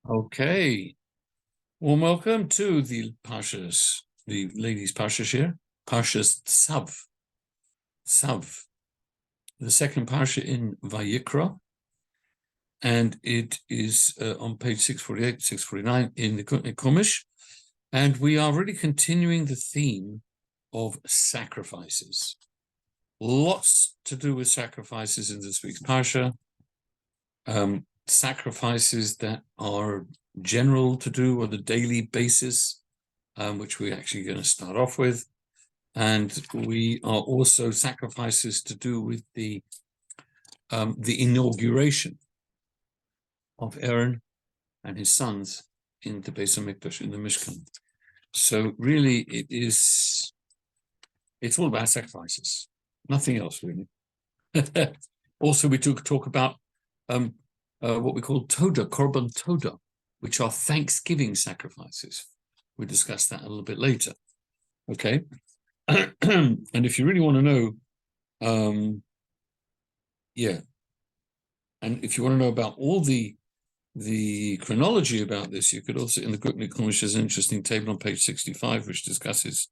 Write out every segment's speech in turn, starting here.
Okay. Well, welcome to the Parshas, the ladies' Parsha here, Parshas Tzav. Tzav, the second Parsha in Vayikra, and it is on page 648, 649 in the Chumash, and we are really continuing the theme of sacrifices. Lots to do with sacrifices in this week's Parsha. Sacrifices that are general to do on a daily basis, which we're actually going to start off with. And we are also sacrifices to do with the inauguration of Aaron and his sons in the Beis HaMikdash, in the Mishkan. So really it's all about sacrifices, nothing else really. Also, we talk about what we call Toda, Korban Toda, which are thanksgiving sacrifices. We'll discuss that a little bit later. Okay. And if you really want to know, and if you want to know about all the chronology about this, you could also, in the Gutnik Chumash, there's an interesting table on page 65, which discusses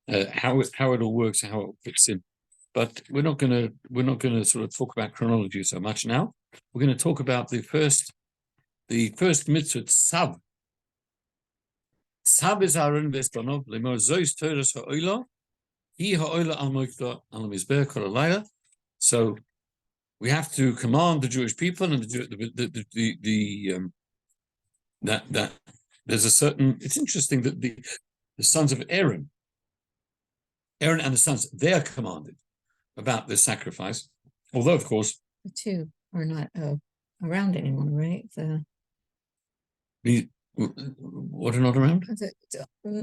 how it all works and how it fits in. But we're not going to sort of talk about chronology so much now. We're going to talk about the first mitzvah, Tzav. Tzav is Aaron v'Esbanov lemor zois Toras ha'oila, hi ha'oila al moikda al mizbeach kol halayla. So we have to command the Jewish people and that there's a certain. It's interesting that the sons of Aaron and the sons, they are commanded about the sacrifice, although of course the two are not around anymore, right? What are not around?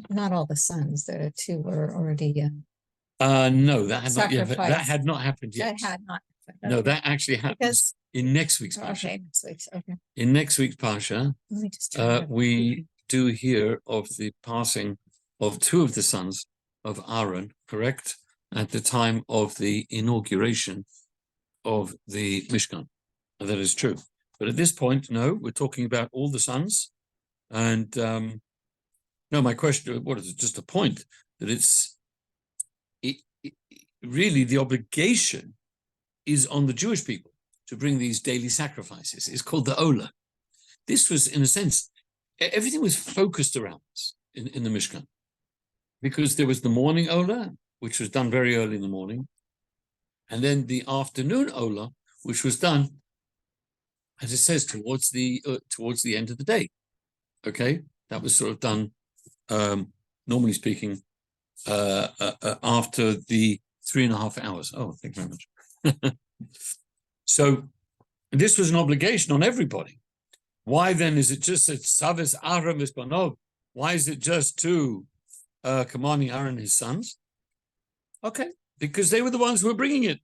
Not all the sons. The two were already. No, that had not happened yet. That had not happened. No, that actually happens in next week's Parsha. Okay, next week's. Okay. In next week's Parsha, we do hear of the passing of two of the sons of Aaron, correct, at the time of the inauguration of the Mishkan. And that is true. But at this point, no, we're talking about all the sons. And no, my question, what is it? Just a point that really the obligation is on the Jewish people to bring these daily sacrifices. It's called the Ola. This was, in a sense, everything was focused around this in the Mishkan, because there was the morning Ola, which was done very early in the morning, and then the afternoon Ola, which was done, as it says, towards the end of the day. Okay, that was sort of done, normally speaking, after the 3.5 hours. Oh, thank you very much. So this was an obligation on everybody. Why then is it just that Savis Aram Isbanov? Why is it just to commanding Aaron and his sons? Okay, because they were the ones who were bringing it.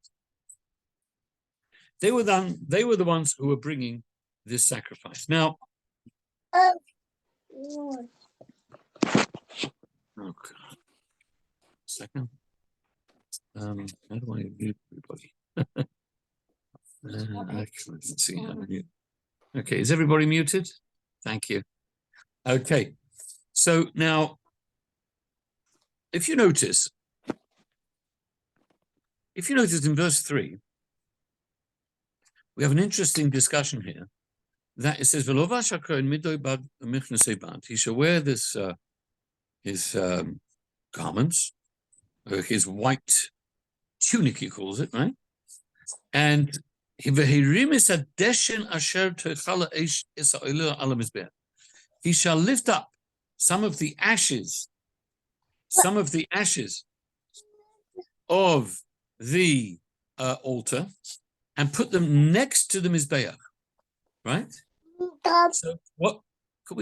They were the ones who were bringing this sacrifice. Now, okay. Second. How do I mute everybody? Actually, let's see how to mute. Okay, is everybody muted? Thank you. Okay, so now, if you notice in verse 3, we have an interesting discussion here. That it says, he shall wear this his garments, his white tunic, he calls it, right? And he shall lift up some of the ashes of the altar and put them next to the Mizbeach, right? So what could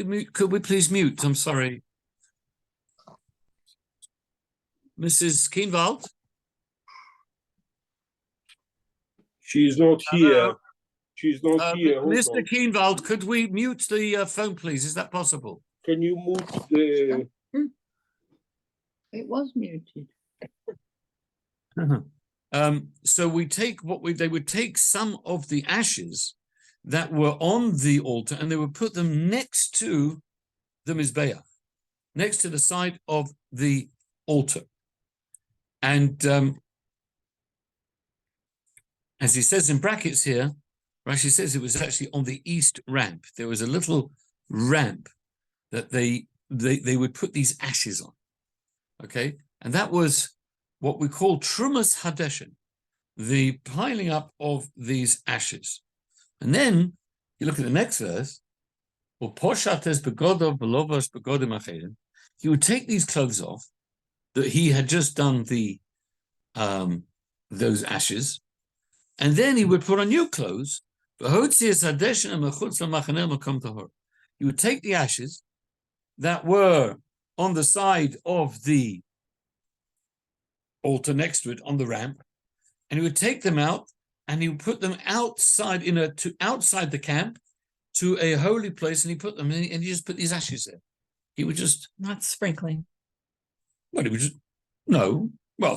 we please mute? I'm sorry. Mrs. Kienwald? She's not here. She's not here. Mr. Kienwald, could we mute the phone, please? Is that possible? Can you mute the... It was muted. So we take they would take some of the ashes that were on the altar, and they would put them next to the Mizbeach, next to the side of the altar. And as he says in brackets here, Rashi says it was actually on the east ramp. There was a little ramp that they would put these ashes on. Okay, and that was what we call Trumas Hadeshin, the piling up of these ashes. And then you look at the next verse, he would take these clothes off that he had just done those ashes, and then he would put on new clothes. He would take the ashes that were on the side of the altar next to it on the ramp, and he would take them out and he would put them outside outside the camp to a holy place, and he put them in, and he just put these ashes there. He would just Not sprinkling. he would just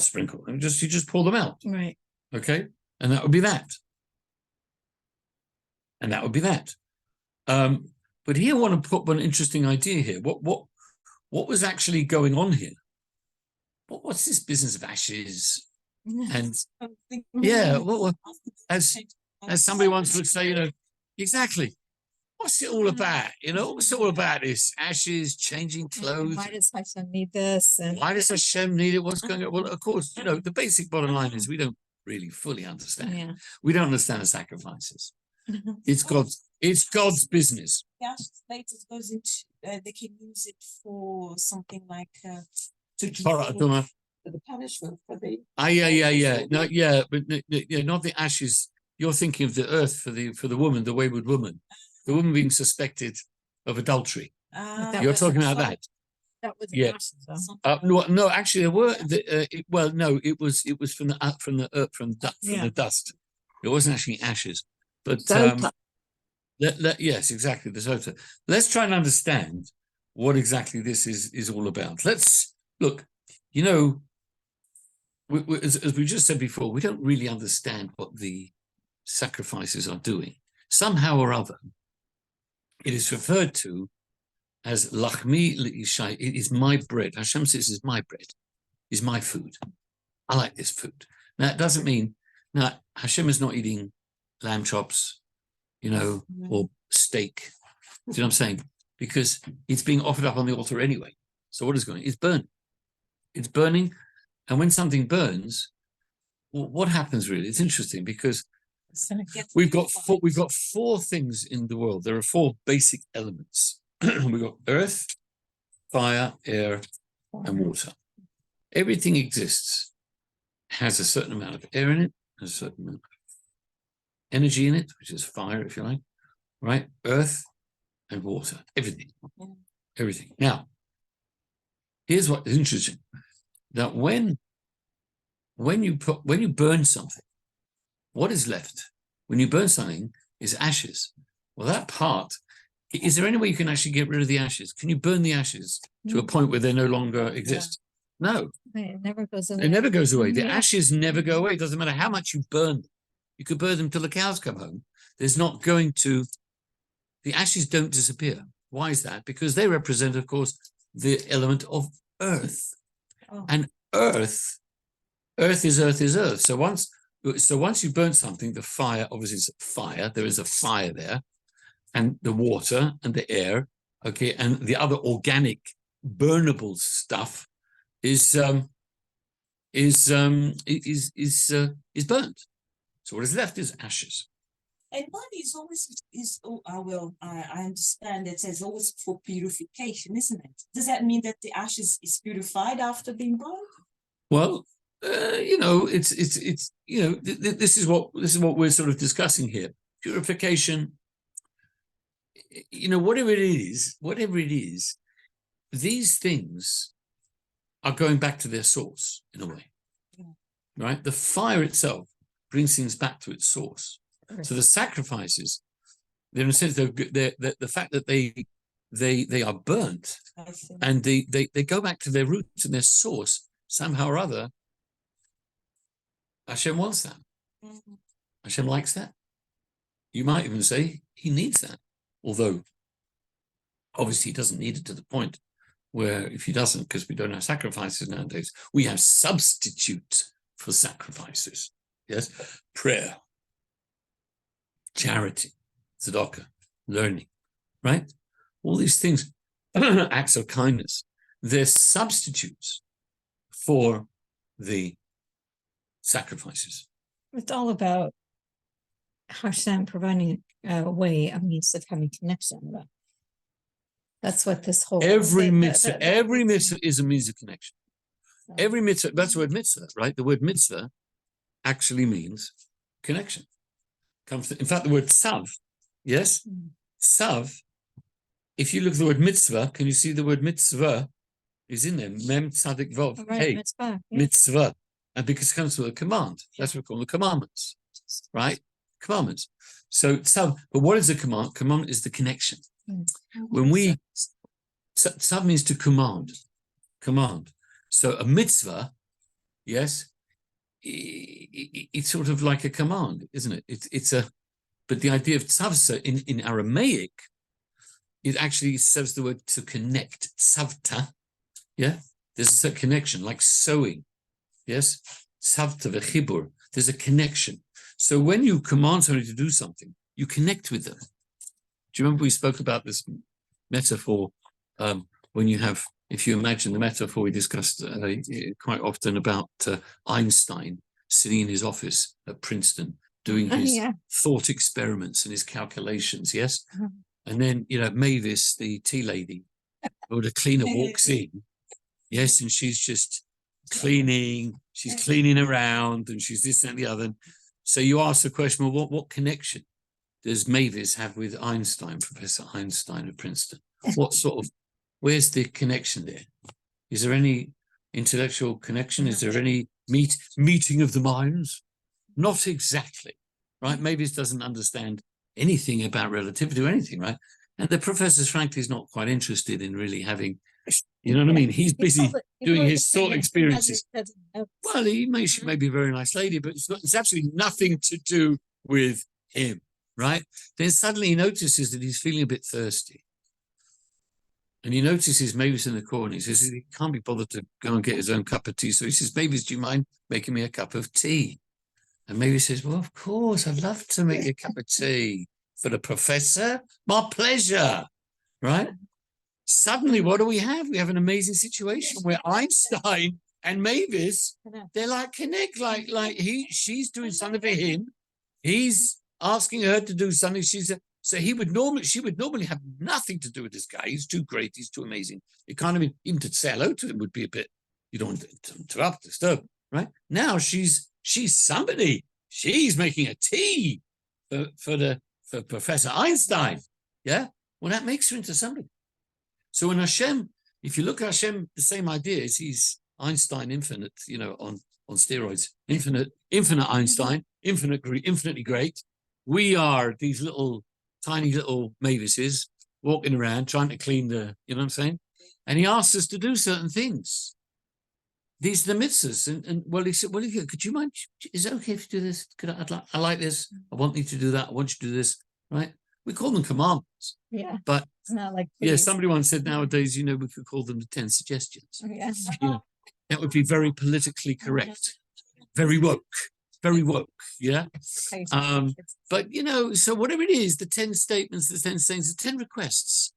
sprinkle and you just pull them out. Right. Okay, and that would be that. And that would be that. But here I want to put one interesting idea here. What was actually going on here? What's this business of ashes? And as somebody once would say, exactly. What's it all about? What's it all about? This ashes, changing clothes. Why does Hashem need this? And why does Hashem need it? What's going on? Well, of course, the basic bottom line is we don't really fully understand. Yeah. We don't understand the sacrifices. It's God's business. The ashes later goes into, they can use it for something like to For the punishment for the. Yeah. No, yeah, but not the ashes. You're thinking of the earth for the woman, the wayward woman, the woman being suspected of adultery. You're talking about that. That was Yeah. ashes, though. No, actually, there were. It was from the dust. It wasn't actually ashes, but yes, exactly, the Zota. Let's try and understand what exactly this is all about. Let's look. As we just said before, we don't really understand what the sacrifices are doing. Somehow or other, it is referred to as lachmi leishai. It is my bread. Hashem says, "Is my bread, is my food. I like this food." Now, it doesn't mean Hashem is not eating lamb chops, or steak. Do you know what I'm saying? Because it's being offered up on the altar anyway. So what is going on? It's burning. It's burning. And when something burns, what happens really? It's interesting because we've got four things in the world. There are four basic elements. We've got earth, fire, air, and water. Everything exists, has a certain amount of air in it, has a certain amount of energy in it, which is fire, if you like, right? Earth and water, everything. Now, here's what is interesting. That when you burn something, what is left when you burn something is ashes. Well, that part, is there any way you can actually get rid of the ashes? Can you burn the ashes to a point where they no longer exist? No. It never goes away. It never goes away. The Yeah. ashes never go away. It doesn't matter how much you burn them. You could burn them till the cows come home. The ashes don't disappear. Why is that? Because they represent, of course, the element of earth. Oh. And earth is earth. So once you burn something, the fire, obviously is fire, there is a fire there, and the water and the air, okay, and the other organic burnable stuff is burnt. So what is left is ashes. And body is always I understand it says always for purification, isn't it? Does that mean that the ashes is purified after being burned? Well, this is what we're sort of discussing here. Purification. Whatever it is, these things are going back to their source in a way, right? The fire itself brings things back to its source. So the sacrifices, they're in a sense, the fact that they are burnt and they go back to their roots and their source somehow or other. Hashem wants that. Hashem likes that. You might even say he needs that, although obviously he doesn't need it to the point where if he doesn't, because we don't have sacrifices nowadays, we have substitutes for sacrifices. Yes, prayer, charity, tzedakah, learning, right? All these things, acts of kindness, they're substitutes for the sacrifices. It's all about Hashem providing a way, a means of having connection. That's what this whole Every mitzvah is a means of connection. So- Every mitzvah, that's the word mitzvah, right? The word mitzvah actually means connection. In fact, the word tzav, yes? Tzav, if you look at the word mitzvah, can you see the word mitzvah is in there? Mem tzadik vov. Oh, right, Hey, mitzvah, yeah. mitzvah. And because it comes with a command. That's what we call the commandments, right? Commandments. So tzav, but what is a command? Command is the connection. When we, tzav means to command. So a mitzvah, yes, it's sort of like a command, isn't it? But the idea of tzavsa in Aramaic, it actually serves the word to connect, tzavta, yeah? There's a connection, like sewing, yes? Tzavta v'chibur, there's a connection. So when you command somebody to do something, you connect with them. Do you remember we spoke about this metaphor when you have, if you imagine the metaphor we discussed quite often about Einstein sitting in his office at Princeton doing his thought experiments and his calculations, yes? And then, Mavis, the tea lady, or the cleaner walks in, yes, and she's just cleaning, she's cleaning around, and she's this and the other. So you ask the question, well, what connection does Mavis have with Einstein, Professor Einstein at Princeton? Where's the connection there? Is there any intellectual connection? Is there any meeting of the minds? Not exactly, right? Mavis doesn't understand anything about relativity or anything, right? And the professor's frankly is not quite interested in really having, you know what I mean? He's busy doing his thought experiences. Well, she may be a very nice lady, but it's absolutely nothing to do with him, right? Then suddenly he notices that he's feeling a bit thirsty. And he notices Mavis in the corner. He says he can't be bothered to go and get his own cup of tea. So he says, Mavis, do you mind making me a cup of tea? And Mavis says, well, of course, I'd love to make you a cup of tea. For the professor, my pleasure, right? Suddenly, what do we have? We have an amazing situation where Einstein and Mavis, they're like connect, she's doing something for him. He's asking her to do something. she would normally have nothing to do with this guy. He's too great. He's too amazing. It can't even to say hello to him would be a bit, you don't want to interrupt, disturb, right? Now she's somebody. She's making a tea for Professor Einstein. Yeah. Well, that makes her into somebody. So when Hashem, if you look at Hashem, the same idea is he's Einstein infinite, on steroids, infinite Einstein, infinitely great. We are these tiny little Mavises walking around trying to clean the, you know what I'm saying? And he asks us to do certain things. These are the mitzvahs. And he said, could you mind, is it okay if you do this? I like this. I want you to do that. I want you to do this, right? We call them commandments. Yeah. But it's not like, somebody once said nowadays, we could call them the 10 suggestions. Yeah. That would be very politically correct. Very woke. Yeah. But so whatever it is, the 10 statements, the 10 things, the 10 requests.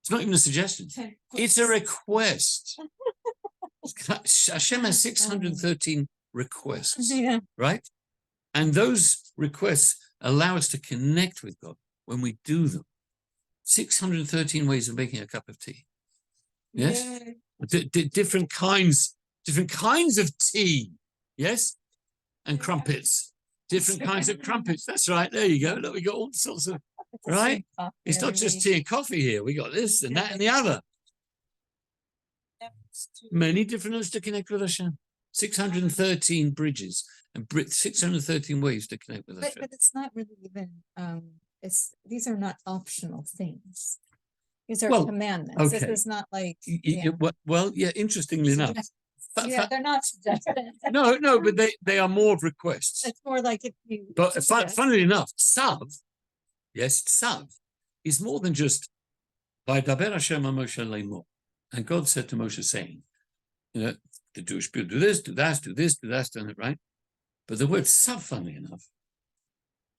It's not even a suggestion. It's a request. Hashem has 613 requests, right? And those requests allow us to connect with God when we do them. 613 ways of making a cup of tea. Yes? Different kinds of tea. Yes? And crumpets. Different kinds of crumpets. That's right. There you go. Look, we got all sorts of, right? It's not just tea and coffee here. We got this and that and the other. Many different ways to connect with Hashem. 613 bridges and 613 ways to connect with Hashem. But it's not really even, these are not optional things. These are commandments. Okay. This is not like... interestingly enough. They're not suggestions. No, but they are more of requests. It's more like if you... But funnily enough, Tzav yes, Tzav, is more than just Vaydaber Hashem Moshe Leimor. And God said to Moshe, saying, the Jewish people do this, do that, do this, do that, do that, right? But the word Tzav, funnily enough,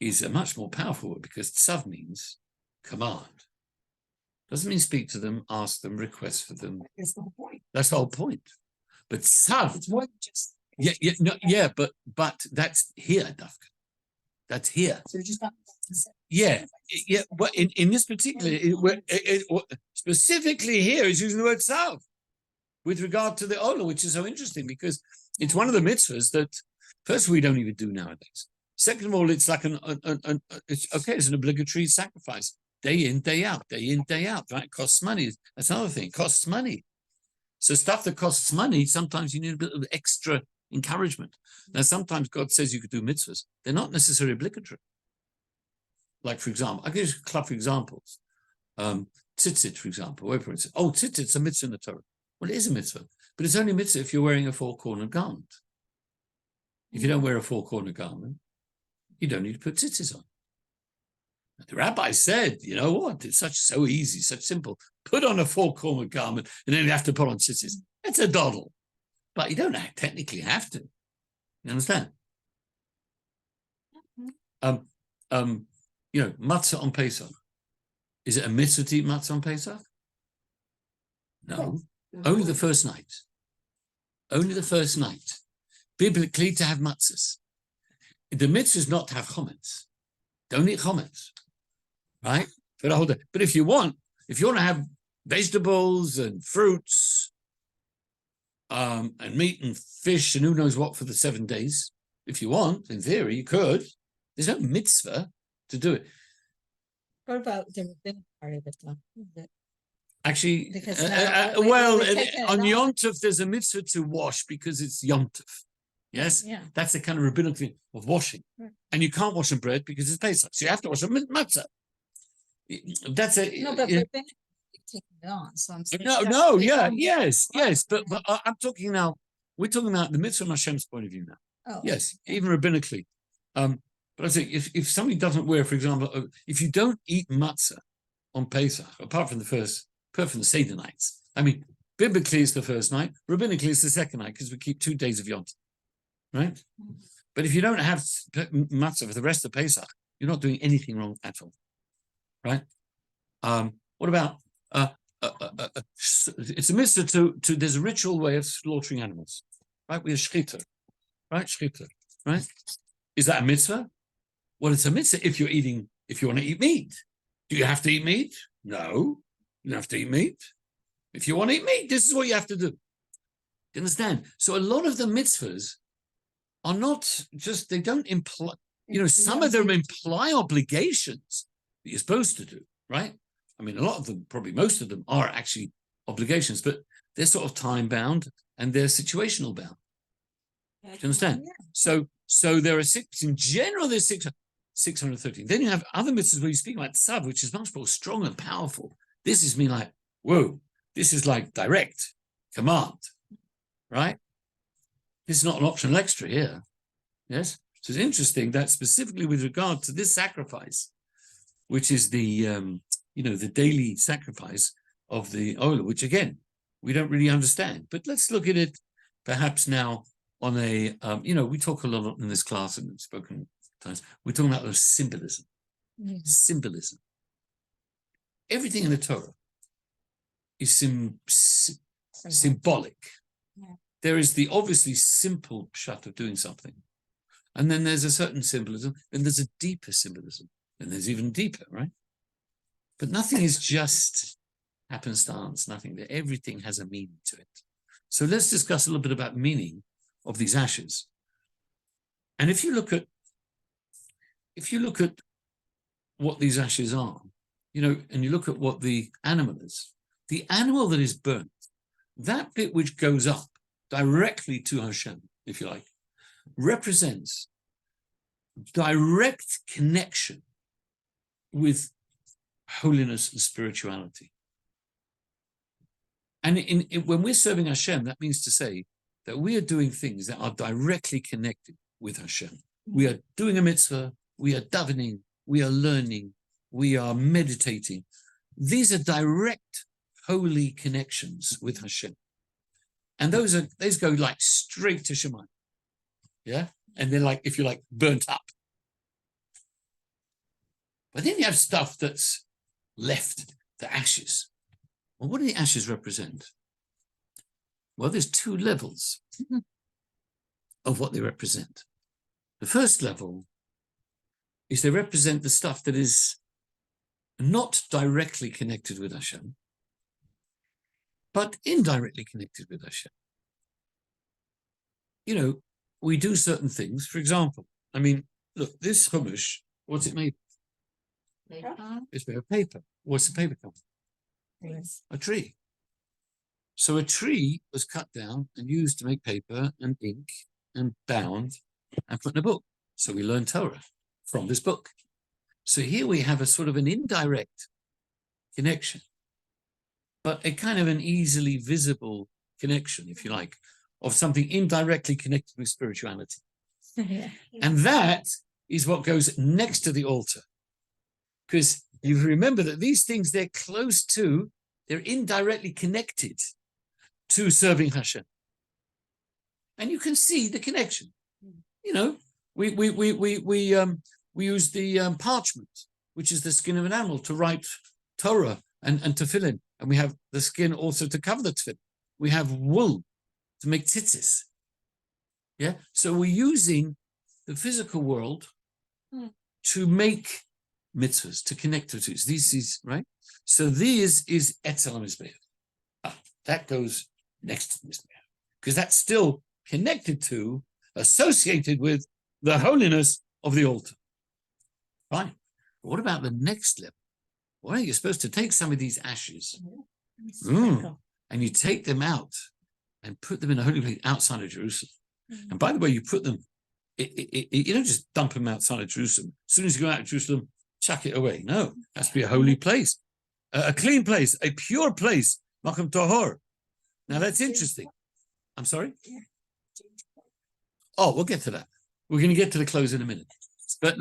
is a much more powerful word because Tzav means command. Doesn't mean speak to them, ask them, request for them. That's the whole point. That's the whole point. But Tzav, It's more than just. but that's here, Dafka. That's here. So just not. Yeah. Well, in this particular, specifically here is using the word Tzav with regard to the Ola, which is so interesting because it's one of the mitzvahs that, first, we don't even do nowadays. Second of all, it's like it's an obligatory sacrifice. Day in, day out, right? Costs money. That's another thing. Costs money. So stuff that costs money, sometimes you need a bit of extra encouragement. Now, sometimes God says you could do mitzvahs. They're not necessarily obligatory. Like, for example, I'll give you a couple of examples. Tzitzit, for example. Where it's, tzitzit's a mitzvah in the Torah. Well, it is a mitzvah, but it's only a mitzvah if you're wearing a four-cornered garment. If you don't wear a four-cornered garment, you don't need to put tzitzis on. The rabbi said, you know what? It's so easy, such simple. Put on a four-cornered garment, and then you have to put on tzitzis. It's a doddle. But you don't technically have to. You understand? Matzah on Pesach. Is it a mitzvah to eat matzah on Pesach? No. Only the first night. Only the first night. Biblically, to have matzahs. The mitzvah is not to have chometz. Don't eat chometz. Right? But if you want to have vegetables and fruits, and meat and fish and who knows what for the 7 days, if you want, in theory, you could. There's no mitzvah to do it. What about the rabbinic part of it, though? Actually, Because on Yom Tov, there's a mitzvah to wash because it's Yom Tov. Yes? Yeah. That's the kind of rabbinic thing of washing. Right. And you can't wash on bread because it's Pesach. So you have to wash on matzah. That's a... No, but rabbinic taking it on. So I'm saying yes. But I'm talking now, we're talking about the mitzvah from Hashem's point of view now. Oh, yes, okay. Even rabbinically. But I say, if somebody doesn't wear, for example, if you don't eat matzah on Pesach, apart from the Seder nights, I mean, biblically it's the first night, rabbinically it's the second night, because we keep 2 days of Yom Tov, right? Mm-hmm. But if you don't have matzah for the rest of Pesach, you're not doing anything wrong at all, right? What about, it's a mitzvah to there's a ritual way of slaughtering animals, right? We have shchita, right? Is that a mitzvah? Well, it's a mitzvah if you want to eat meat. Do you have to eat meat? No, you don't have to eat meat. If you want to eat meat, this is what you have to do. Do you understand? So a lot of the mitzvahs are not just, they don't imply, some of them imply obligations that you're supposed to do, right? I mean, a lot of them, probably most of them, are actually obligations, but they're sort of time-bound and they're situational bound. Do you understand? Yeah. So there are six, in general, there's 613. Then you have other mitzvahs where you speak about Tzav, which is much more strong and powerful. This is me like, whoa, this is like direct command, right? This is not an optional extra here. Yes? So it's interesting that specifically with regard to this sacrifice, which is the daily sacrifice of the Ola, which again, we don't really understand. But let's look at it perhaps now on a, we talk a lot in this class and spoken times, we're talking about symbolism. Mm-hmm. Symbolism. Everything in the Torah is symbolic. Yeah. There is the obviously simple pshat of doing something. And then there's a certain symbolism, and there's a deeper symbolism, and there's even deeper, right? But nothing is just happenstance, nothing. Everything has a meaning to it. So let's discuss a little bit about meaning of these ashes. And if you look at what these ashes are, and you look at what the animal is, the animal that is burnt, that bit which goes up directly to Hashem, if you like, represents direct connection with holiness and spirituality. And when we're serving Hashem, that means to say that we are doing things that are directly connected with Hashem. We are doing a mitzvah, we are davening, we are learning, we are meditating. These are direct holy connections with Hashem. And those go like straight to Shemayim. Yeah? And they're like, if you like, burnt up. But then you have stuff that's left, the ashes. Well, what do the ashes represent? Well, there's two levels of what they represent. The first level is they represent the stuff that is not directly connected with Hashem, but indirectly connected with Hashem. You know, we do certain things. For example, I mean, look, this Chumash, what's it made of? Paper. It's made of paper. What's the paper come from? Yes. A tree. So a tree was cut down and used to make paper and ink and bound and put in a book. So we learn Torah from this book. So here we have a sort of an indirect connection, but a kind of an easily visible connection, if you like, of something indirectly connected with spirituality. Yeah. And that is what goes next to the altar. Because you remember that these things, they're close to, they're indirectly connected to serving Hashem. And you can see the connection. You know, we use the parchment, which is the skin of an animal, to write Torah and tefillin. And we have the skin also to cover the tefillin. We have wool to make tzitzis. Yeah. So we're using the physical world to make mitzvahs, to connect to it. This is right. So this is Etzel HaMizbeach. That goes next to the Mizbeach, because that's still connected to, associated with the holiness of the altar. Right. But what about the next level? Well, you're supposed to take some of these ashes and you take them out and put them in a holy place outside of Jerusalem. And by the way, you put them, you don't just dump them outside of Jerusalem. As soon as you go out of Jerusalem, chuck it away. No, it has to be a holy place, a clean place, a pure place. Makom Tahor. Now that's interesting. I'm sorry? Oh, we'll get to that. We're going to get to the clothes in a minute. But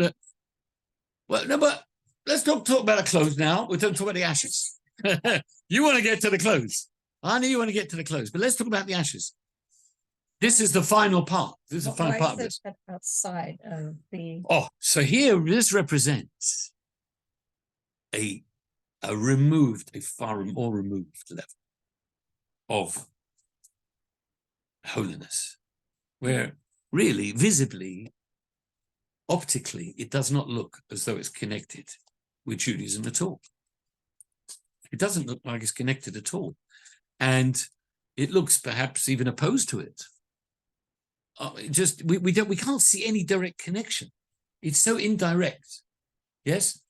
but let's talk about the clothes now. We don't talk about the ashes. You want to get to the clothes. I know you want to get to the clothes, but let's talk about the ashes. This is the final part. This is the final part of this. Outside of the. Oh, so here this represents a far more removed level of holiness, where really, visibly, optically, it does not look as though it's connected with Judaism at all. It doesn't look like it's connected at all. And it looks perhaps even opposed to it. We can't see any direct connection. It's so indirect. Yes?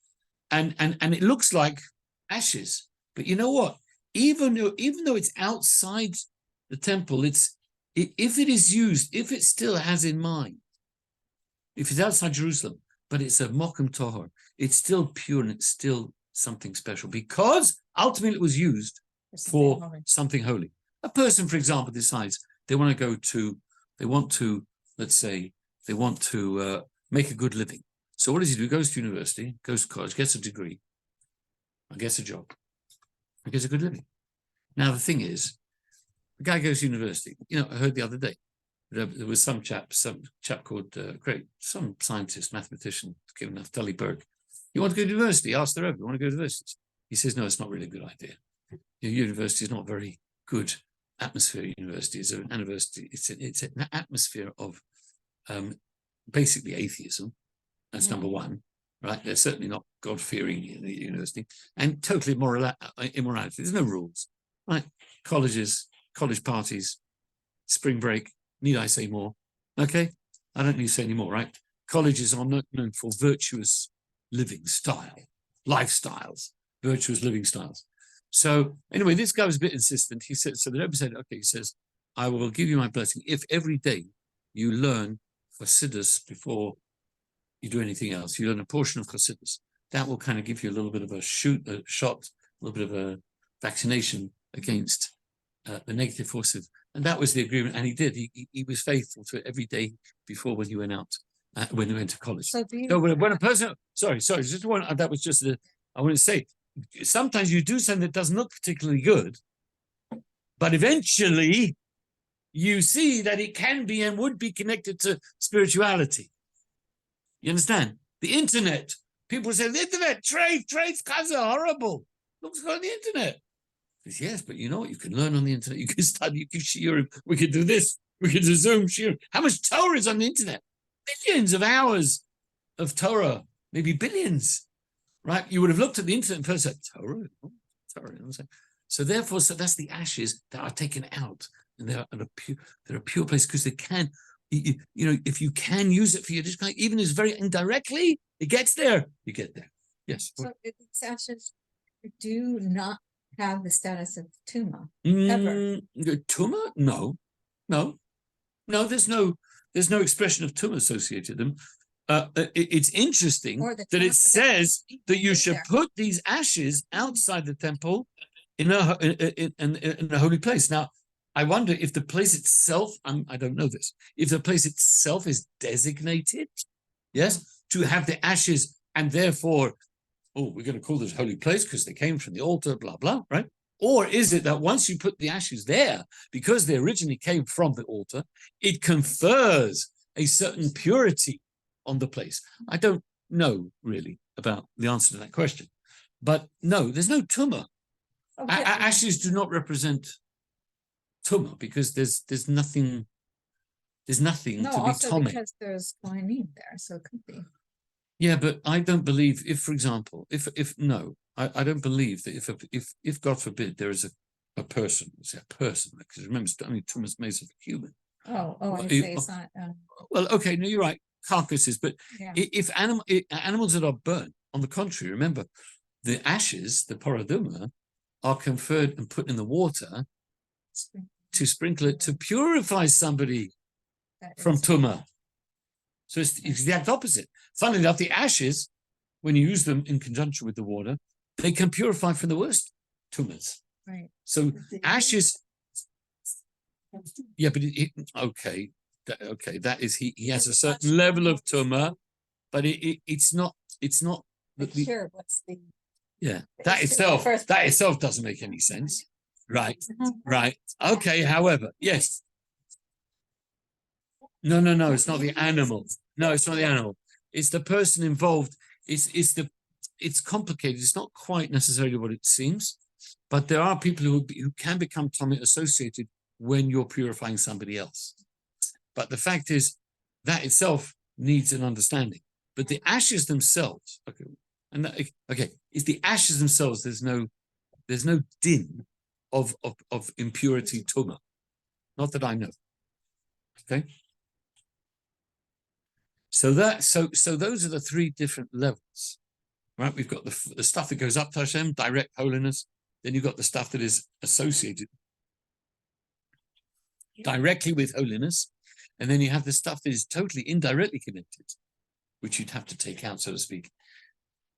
And it looks like ashes. But you know what? Even though it's outside the temple, if it is used, if it still has in mind, if it's outside Jerusalem, but it's a Mokum Tohor, it's still pure and it's still something special, because ultimately it was used for something holy. A person, for example, decides they want to make a good living. So what does he do? He goes to university, goes to college, gets a degree, and gets a job, and gets a good living. Now the thing is, the guy goes to university. You know, I heard the other day, there was some chap called, some scientist, mathematician, given Naftali Berg. You want to go to university? Ask the Rabbi, you want to go to university? He says, no, it's not really a good idea. Your university is not very good atmosphere. University is an university. It's an atmosphere of basically atheism. That's number one, right? They're certainly not God-fearing in the university, and totally immorality. There's no rules, right? Colleges, college parties, spring break. Need I say more? Okay, I don't need to say any more, right? Colleges are not known for virtuous living lifestyles, virtuous living styles. So anyway, this guy was a bit insistent. He said, so the Rebbe said, okay, he says, I will give you my blessing if every day you learn Chassidus before you do anything else. You learn a portion of Chassidus. That will kind of give you a little bit of a shot, a little bit of a vaccination against the negative forces. And that was the agreement. And he did. He was faithful to it every day before when he went out when they went to college. So do you? So when a person, sorry, just one, that was just I want to say, sometimes you do something that doesn't look particularly good, but eventually you see that it can be and would be connected to spirituality. You understand? The internet. People say, the internet, traits, cause are horrible. Looks good on the internet. Says, yes, but you know what? You can learn on the internet. You can study, you can Shiur. We could do this. We could do Zoom, Shiur. How much Torah is on the internet? Billions of hours of Torah, maybe billions, right? You would have looked at the internet and first said, Torah? Oh, Torah. So therefore, that's the ashes that are taken out. And they're a pure place because they can, you know, if you can use it for your dish, even if it's very indirectly, it gets there, you get there. Yes. So these ashes do not have the status of tumah ever. Tumah? No. There's no expression of tumah associated with them. It's interesting that it says that you should put these ashes outside the temple in a holy place. Now, I wonder if the place itself, I don't know this, if the place itself is designated, yes, to have the ashes and therefore, we're going to call this holy place because they came from the altar, blah, blah, right? Or is it that once you put the ashes there, because they originally came from the altar, it confers a certain purity on the place? I don't know really about the answer to that question. But no, there's no tumah. Okay. Ashes do not represent tumah because there's nothing to be tumah. Because there's kohanim there, so it could be. Yeah, but I don't believe if, for example, I don't believe that if God forbid there is a person, because remember, only tumah is made of a human. I say it's not. Well, okay, no, you're right, carcasses, but if animals that are burnt, on the contrary, remember, the ashes, the paraduma, are conferred and put in the water to sprinkle it to purify somebody from tumah. So it's the exact opposite. Funnily enough, the ashes, when you use them in conjunction with the water, they can purify from the worst tumahs. Right. So ashes, yeah, but that is he has a certain level of tumah, but it's not. Sure. What's the? Yeah, that itself doesn't make any sense. Right. Okay. However, yes. No, it's not the animal. No, it's not the animal. It's the person involved. It's complicated. It's not quite necessarily what it seems, but there are people who can become tumah associated when you're purifying somebody else. But the fact is that itself needs an understanding. But the ashes themselves, it's the ashes themselves. There's no din of impurity tumah. Not that I know. Okay. So those are the three different levels, right? We've got the stuff that goes up to Hashem, direct holiness. Then you've got the stuff that is associated directly with holiness. And then you have the stuff that is totally indirectly connected, which you'd have to take out, so to speak.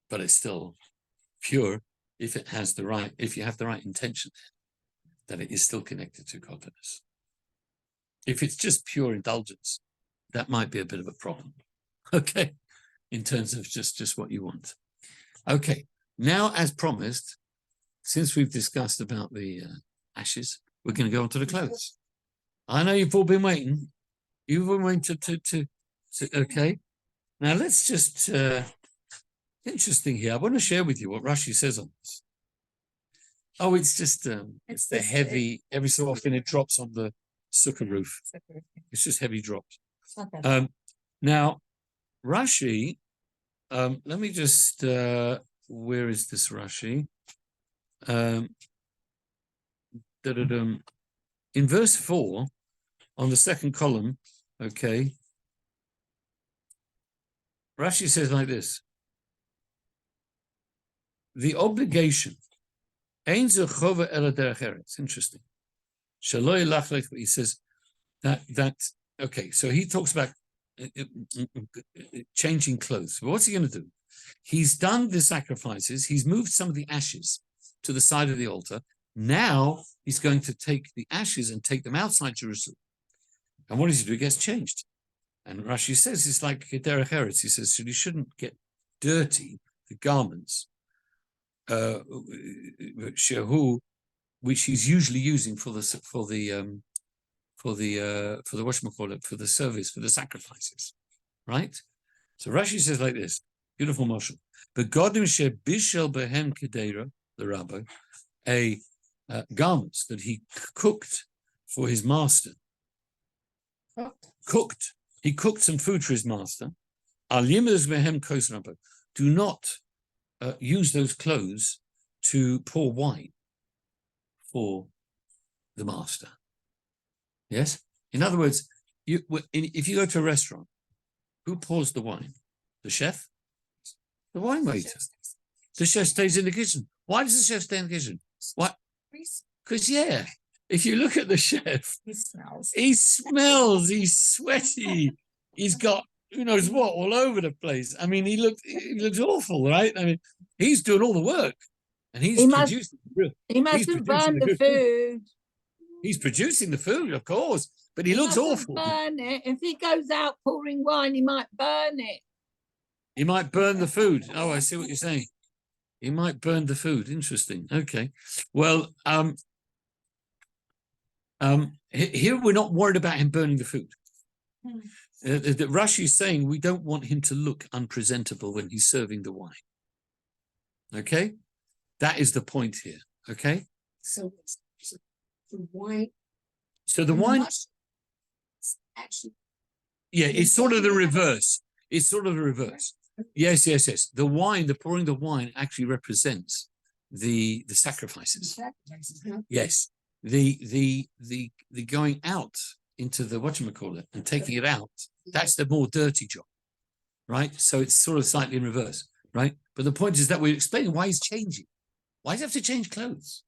But it's still pure if you have the right intention, that it is still connected to godliness. If it's just pure indulgence, that might be a bit of a problem. Okay, in terms of just what you want. Okay, now as promised, since we've discussed about the ashes, we're going to go on to the clothes. I know you've all been waiting. You've been waiting to okay. Now let's just, interesting here. I want to share with you what Rashi says on this. Oh, it's just, it's the heavy, every so often it drops on the sukkah roof. It's just heavy drops. Now, Rashi, let me just, where is this Rashi? In verse 4, on the second column, okay, Rashi says like this: the obligation, it's interesting. He says that okay, so he talks about changing clothes. But what's he going to do? He's done the sacrifices. He's moved some of the ashes to the side of the altar. Now he's going to take the ashes and take them outside Jerusalem. And what does he do? He gets changed. And Rashi says it's like derech eretz. He says so you shouldn't get dirty the garments, shehu, which he's usually using for the whatchamacallit, for the service, for the sacrifices, right? So Rashi says like this, beautiful motion. Begodim shebishel behem kedera, the Rabbi, garments that he cooked for his master. Cooked. He cooked some food for his master. Al yimez behem kos Rabbi. Do not use those clothes to pour wine for the master. Yes? In other words, if you go to a restaurant, who pours the wine? The chef? The wine waiter. The chef stays in the kitchen. Why does the chef stay in the kitchen? Why? Because, if you look at the chef, he smells, he's sweaty, he's got who knows what all over the place. I mean, he looks awful, right? I mean, he's doing all the work. And he must have burned the food. He's producing the food, of course, but he looks awful. Burn it. If he goes out pouring wine, he might burn it. He might burn the food. Oh, I see what you're saying. He might burn the food. Interesting. Okay. Well, here we're not worried about him burning the food. The Rashi is saying we don't want him to look unpresentable when he's serving the wine. Okay? That is the point here. Okay? So the wine. So the wine. Actually. Yeah, it's sort of the reverse. It's sort of the reverse. Yes. The wine, the pouring the wine actually represents the sacrifices. Yes. The going out into the whatchamacallit and taking it out, that's the more dirty job. Right? So it's sort of slightly in reverse, right? But the point is that we're explaining why he's changing. Why does he have to change clothes?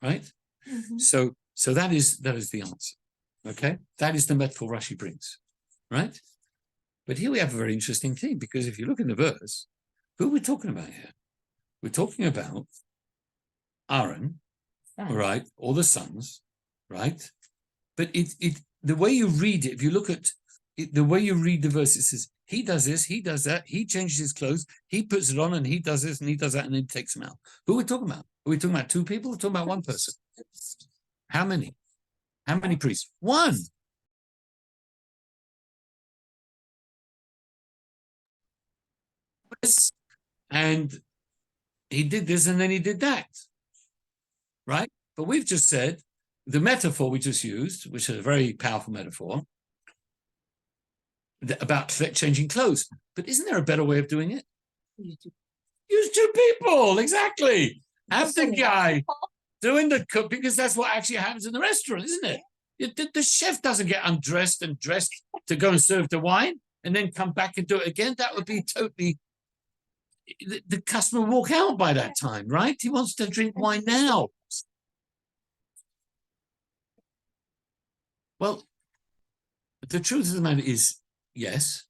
Right? Mm-hmm. So that is the answer. Okay? That is the metaphor Rashi brings. Right? But here we have a very interesting thing, because if you look in the verse, who are we talking about here? We're talking about Aaron, right, or the sons, right? But the way you read it, if you look at it, the way you read the verse, it says, he does this, he does that, he changes his clothes, he puts it on, and he does this, and he does that, and then takes them out. Who are we talking about? Are we talking about two people? Or are we talking about one person? How many? How many priests? One. And he did this and then he did that, right? But we've just said the metaphor we just used, which is a very powerful metaphor, about changing clothes. But isn't there a better way of doing it? Use two people, exactly. Have the guy doing the cook, because that's what actually happens in the restaurant, isn't it? The chef doesn't get undressed and dressed to go and serve the wine and then come back and do it again. That would be totally... The customer will walk out by that time, right? He wants to drink wine now. Well, the truth of the matter is, yes,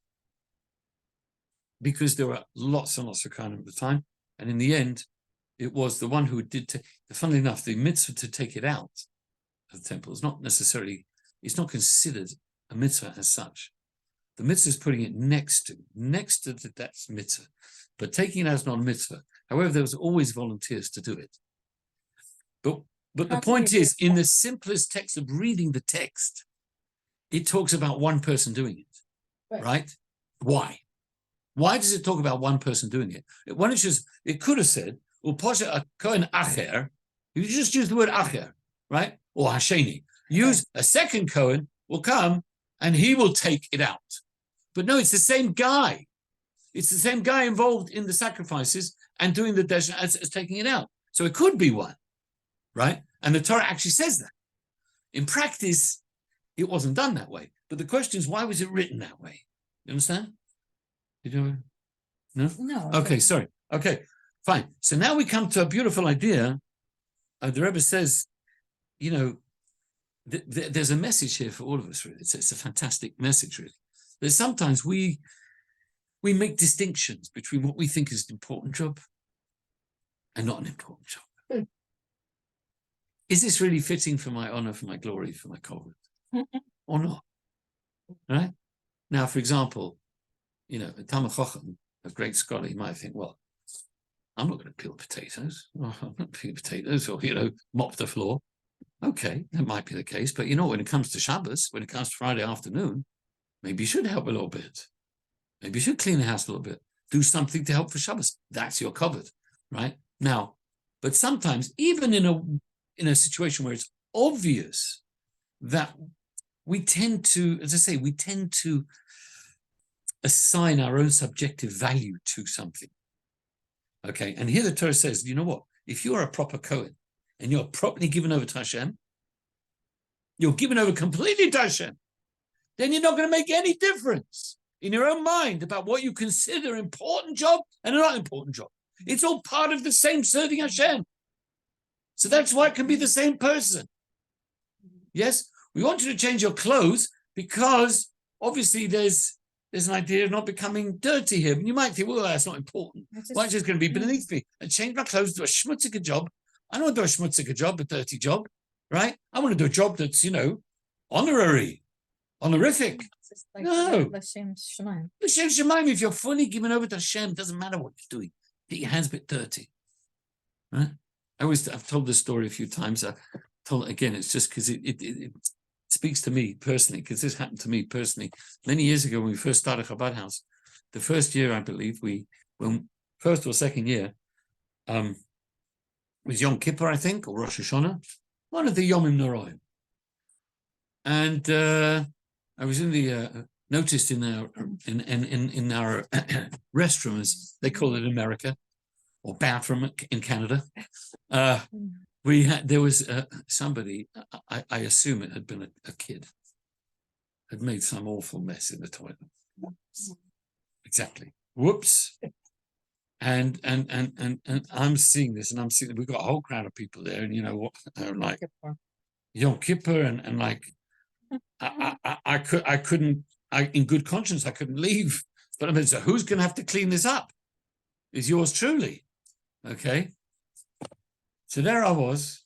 because there were lots and lots of Kohanim at the time, and in the end, it was the one who did. Funnily enough, the mitzvah to take it out of the temple is not necessarily. It's not considered a mitzvah as such. The mitzvah is putting it next to that's mitzvah. But taking it as not a mitzvah. However, there was always volunteers to do it. But the point is, in the simplest text of reading the text, it talks about one person doing it, right? Why? Why does it talk about one person doing it? It could have said, Parsha a Kohen acher. You just use the word acher, right? Or hasheni. Use a second Kohen will come and he will take it out. But no, it's the same guy. It's the same guy involved in the sacrifices and doing the desha as taking it out. So it could be one, right? And the Torah actually says that. In practice, it wasn't done that way. But the question is, why was it written that way? You understand? Did you? No? No. Okay, sorry. Okay, fine. So now we come to a beautiful idea. The Rebbe says, there's a message here for all of us, really. It's a fantastic message, really. There's sometimes we make distinctions between what we think is an important job and not an important job. Is this really fitting for my honor, for my glory, for my covenant, or not? Right? Now, for example, a Talmid Chacham, a great scholar, he might think, well, I'm not going to peel potatoes. I'm not peeling potatoes or, mop the floor. Okay, that might be the case. But when it comes to Shabbos, when it comes to Friday afternoon, maybe you should help a little bit. Maybe you should clean the house a little bit. Do something to help for Shabbos. That's your covered, right? Now, but sometimes, even in a situation where it's obvious that we tend to, as I say, we tend to assign our own subjective value to something. Okay, and here the Torah says, you know what? If you are a proper Kohen and you're properly given over to Hashem, you're given over completely to Hashem, then you're not going to make any difference in your own mind about what you consider important job and a not important job. It's all part of the same serving Hashem. So that's why it can be the same person. Yes, we want you to change your clothes because obviously there's an idea of not becoming dirty here. And you might think, well, that's not important. Why is it going to be beneath me? And change my clothes to a schmutziger job. I don't want to do a schmutziger job, a dirty job, right? I want to do a job that's, honorary, honorific. No. L'shem Shemaim. L'shem Shemaim, if you're fully given over to Hashem, it doesn't matter what you're doing. Get your hands a bit dirty. Right? I've told this story a few times. I told it again, it's just because it speaks to me personally, because this happened to me personally many years ago when we first started Chabad House. The first year, I believe, first or second year, was Yom Kippur, I think, or Rosh Hashanah, one of the Yomim Noraim. And I was in the noticed in our restroom, as they call it in America, or bathroom in Canada. There was somebody, I assume it had been a kid, had made some awful mess in the toilet. Exactly. Whoops. And I'm seeing this, and we've got a whole crowd of people there, and like Yom Kippur, and like I couldn't, in good conscience, I couldn't leave. But I mean, so who's going to have to clean this up? Is yours truly? Okay. So there I was,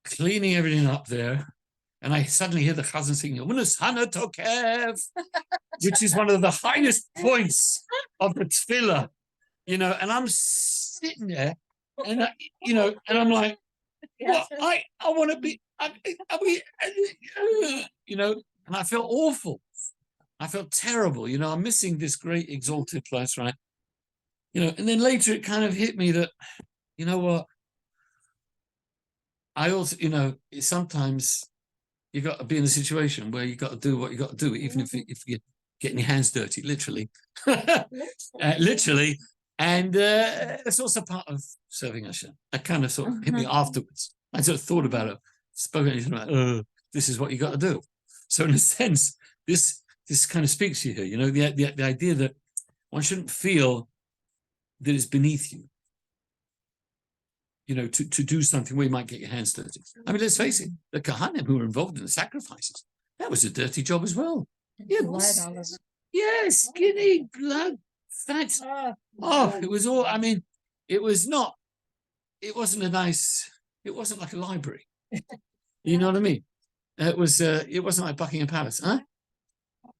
cleaning everything up there, and I suddenly hear the chazan singing, which is one of the highest points of the tefillah, and I'm sitting there, and and I'm like, well, I want to be, and I felt awful. I felt terrible, I'm missing this great exalted place, right? And then later it kind of hit me that, you know what? I also, sometimes you got to be in a situation where you got to do what you got to do, even if you're getting your hands dirty, literally, literally. And it's also part of serving Hashem. That kind of sort of hit me afterwards. I sort of thought about it, spoken about, this is what you got to do. So in a sense, this kind of speaks to you here, the idea that one shouldn't feel that it's beneath you, to do something where you might get your hands dirty. I mean, let's face it, the Kohanim who were involved in the sacrifices, that was a dirty job as well. Yeah, skinny, blood, fat. It was all, I mean, it wasn't like a library. You know what I mean? It wasn't like Buckingham Palace, huh?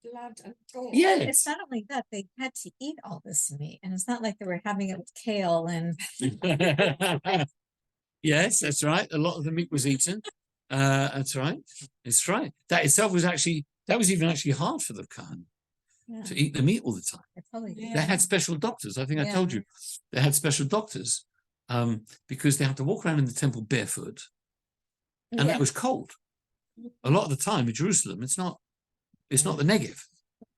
Blood and Yeah. It's not only that, they had to eat all this meat, and it's not like they were having it with kale and Yes, that's right. A lot of the meat was eaten. That's right. It's right. That itself was even actually hard for the Kohen to eat the meat all the time. They had special doctors. I think I told you. They had special doctors because they had to walk around in the temple barefoot, and that was cold. A lot of the time in Jerusalem, it's not the Negev.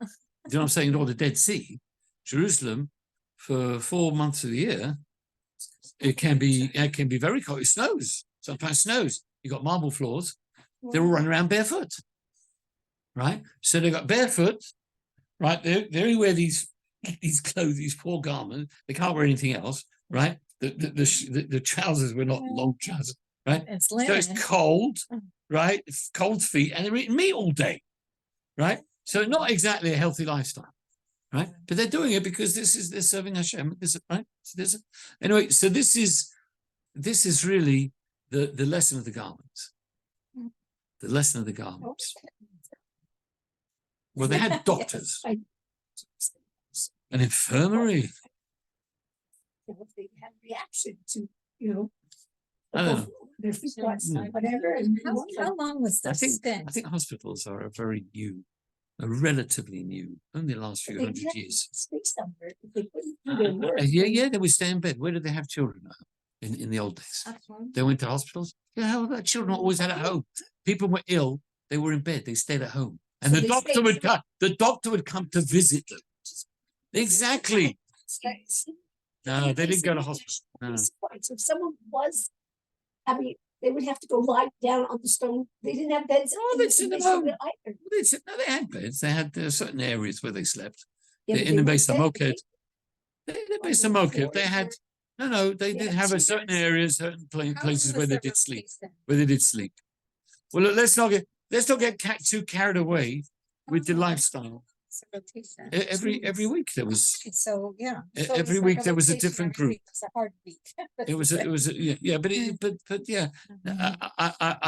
You know what I'm saying? Or the Dead Sea. Jerusalem, for 4 months of the year, it can be very cold. It snows. Sometimes snows. You got marble floors. They're all running around barefoot, right? So they got barefoot, right? They wear these clothes, these poor garments. They can't wear anything else, right? The trousers were not long trousers, right? So it's cold, right? It's cold feet, and they're eating meat all day, right? So not exactly a healthy lifestyle, right? But they're doing it because they're serving Hashem, right? Anyway, so this is really the lesson of the garments. The lesson of the garments. Well, they had doctors, I- an infirmary. They had reaction to, you know. I don't know. Their feet got Hmm. whatever. And How long was I the think stint? hospitals are relatively new, only the last few hundred years. Stay somewhere. If they couldn't do their work. Yeah, they would stay in bed. Where did they have children at home in the old days? They went to hospitals. Yeah, hell, that children always had at home. People were ill, they were in bed, they stayed at home. And So the they doctor stayed would come, to visit them. Exactly. No, they didn't go to hospital. No. So if someone was, I mean, they would have to go lie down on the stone. They didn't have beds. Oh, in they'd the- sit in at the home. hospital either. They had beds. They had certain areas where they slept. Yeah, In but the they base of weren't Moked, they based on Moked. They had they Yeah, did have a so certain there's- areas, certain places where they did sleep. Well, Well, look, let's not get too carried away with the lifestyle. Every week there was So, yeah. every week there was a different group. It's a hard week. It was yeah, but yeah.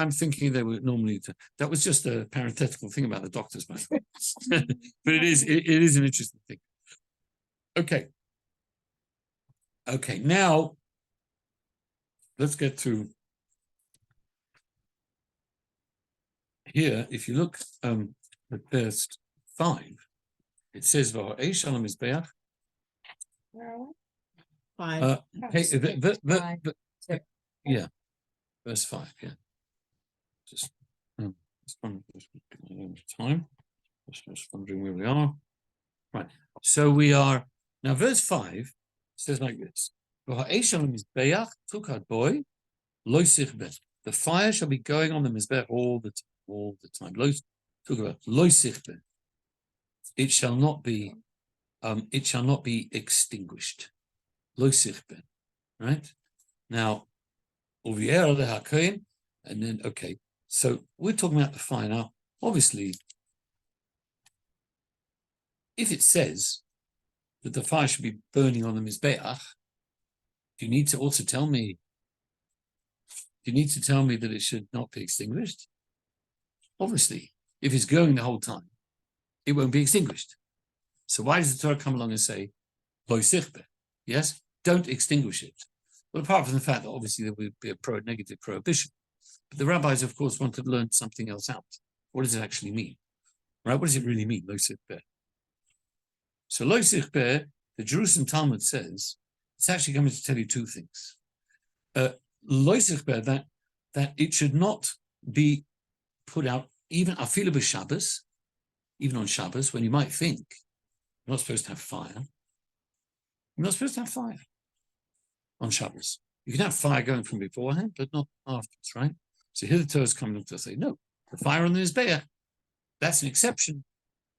I'm thinking they were normally that was just a parenthetical thing about the doctors, by the way. But it is an interesting thing. Okay, now let's get to here. If you look at verse 5, it says "Va'ha'esh al mizbeach." Yeah, verse 5. Yeah, just time. Just wondering where we are. Right. So we are now. Verse 5 says like this: "Va'ha'esh al mizbeach tukad boy lo sichbeh." The fire shall be going on the mizbeach all the time. Talk about lo sichbeh. It shall not be extinguished. Lo sichbeh. Right? Now, uvier lehakoyin, and then okay. So we're talking about the fire now. Obviously, if it says that the fire should be burning on the mizbeach, you need to also tell me. You need to tell me that it should not be extinguished. Obviously, if it's going the whole time, it won't be extinguished. So why does the Torah come along and say, "Lo sichbeh"? Yes, don't extinguish it. Well, apart from the fact that obviously there would be a negative prohibition, but the rabbis, of course, want to learn something else out. What does it actually mean? Right? What does it really mean, lo sichbeh? So lo sichbeh, the Jerusalem Talmud says, it's actually coming to tell you two things. Lo sichbeh, that it should not be put out even afilu b'Shabbos, even on Shabbos, when you might think you're not supposed to have fire. You're not supposed to have fire on Shabbos. You can have fire going from beforehand, but not afterwards, right? So here the Torah is coming to say, no, the fire on the Mizbeach, that's an exception,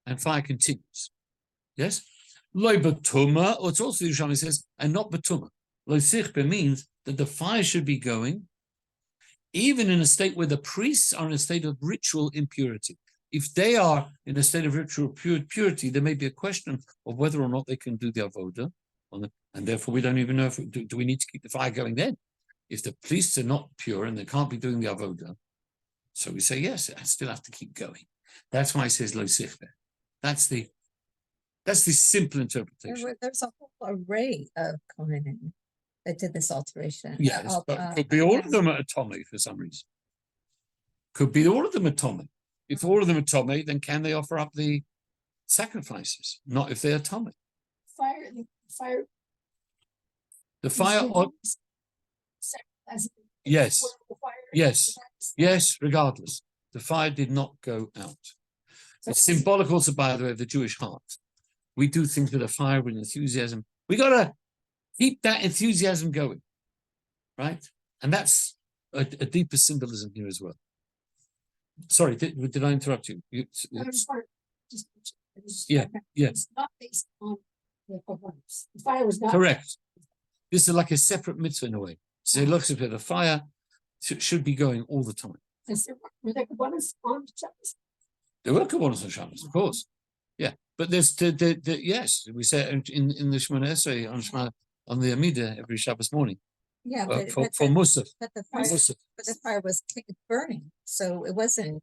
and fire continues. Yes? Lo batuma, or it's also the Yerushalmi says, and not batuma. Lo sichbeh means that the fire should be going even in a state where the priests are in a state of ritual impurity. If they are in a state of ritual purity, there may be a question of whether or not they can do the avodah, and therefore we don't even know if do we need to keep the fire going then. If the priests are not pure and they can't be doing the avodah, so we say yes, I still have to keep going. That's why it says lo sichbeh. That's the simple interpretation. There's a whole array of Kohanim that did this alteration. Yes, but could be all of them at atomic for some reason. Could be all of them atomic. If all of them atomic, then can they offer up the sacrifices? Not if they're atomic. The fire on. Yes, regardless. The fire did not go out. It's symbolic also, by the way, of the Jewish heart. We do things with a fire, with enthusiasm. We got to keep that enthusiasm going, right? And that's a deeper symbolism here as well. Sorry, did I interrupt you? It's not based on the Kohanim. The fire was not Correct. This is like a separate mitzvah in a way. So it looks at the fire should be going all the time. Were there Kohanim on Shabbos? There were Kabbalas on Shabbos, of course. Yeah, but there's yes, we say in the Shemona Esrei on the Amida every Shabbos morning. Yeah, for Musaf. But the fire was burning, so it wasn't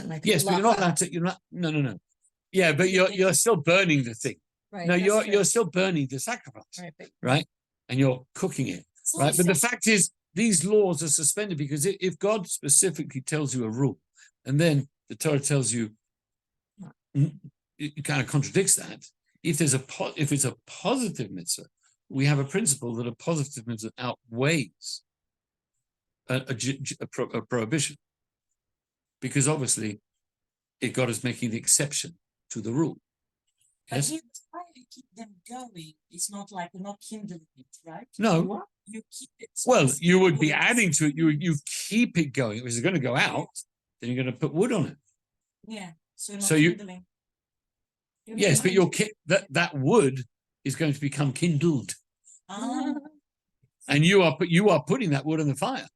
like yes, but you're not allowed to. You're not. No. Yeah, but you're still burning the thing. Right. No, that's you're still burning the sacrifice, right. But right? And you're cooking it, So right? But the so- fact is, these laws are suspended because if God specifically tells you a rule, and then the Torah tells you, it kind of contradicts that. If it's a positive mitzvah, we have a principle that a positive mitzvah outweighs a prohibition, because obviously, God is making the exception to the rule. But Yes? here, the fire you keep them going. It's not like we're not kindling it, right? No. You keep it. Well, it's you would be wood. adding to it. You keep it going. If it's going to go out, then you're going to put wood on it. Yeah. So you're not So you- kindling. You're Yes, but reminding- that wood is going to become kindled, Ah, and you are putting that wood on the fire.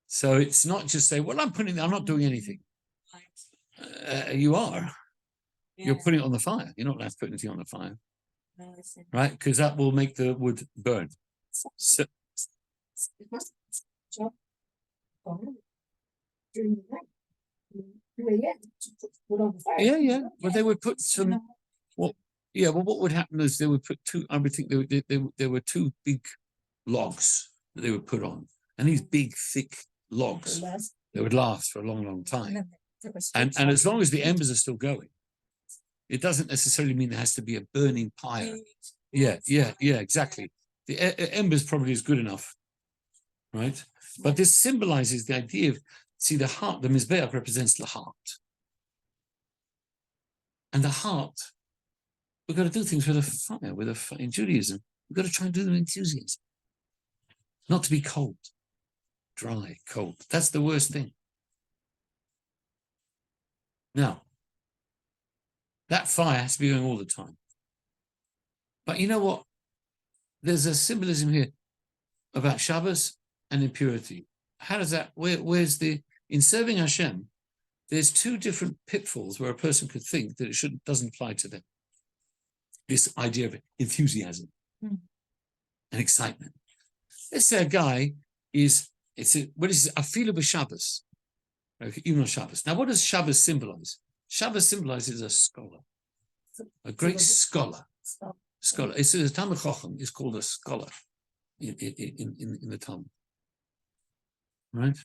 So it's not just say, well, I'm not doing anything. right. You are. You're Yeah. putting it on the fire. You're not allowed to put anything on the fire, No, I see. right? Because that will make the wood burn. So, It must jump during the night. 2 a.m. to put on the fire. yeah. Well, they would put some. Yeah, well, what would happen is they would put I would think there were two big logs that they would put on, and these big, thick logs that would last for a long, long time. And as long as the embers are still going, it doesn't necessarily mean there has to be a burning pyre. Yeah, exactly. The embers probably is good enough, right? But this symbolizes the idea of, see, the heart, the Mizbeach represents the heart. And the heart, we've got to do things with a fire, in Judaism, we've got to try and do them with enthusiasm. Not to be cold, dry, cold. That's the worst thing. Now, that fire has to be going all the time. But you know what? There's a symbolism here about Shabbos and impurity. How does that, where's in serving Hashem, there's two different pitfalls where a person could think that it doesn't apply to them. This idea of enthusiasm and excitement. Let's say a guy what is afilu b'Shabbos, okay, even on Shabbos. Now, what does Shabbos symbolize? Shabbos symbolizes a scholar, a great scholar. Scholar. It's a Talmud Chacham is called a scholar in the Talmud, right?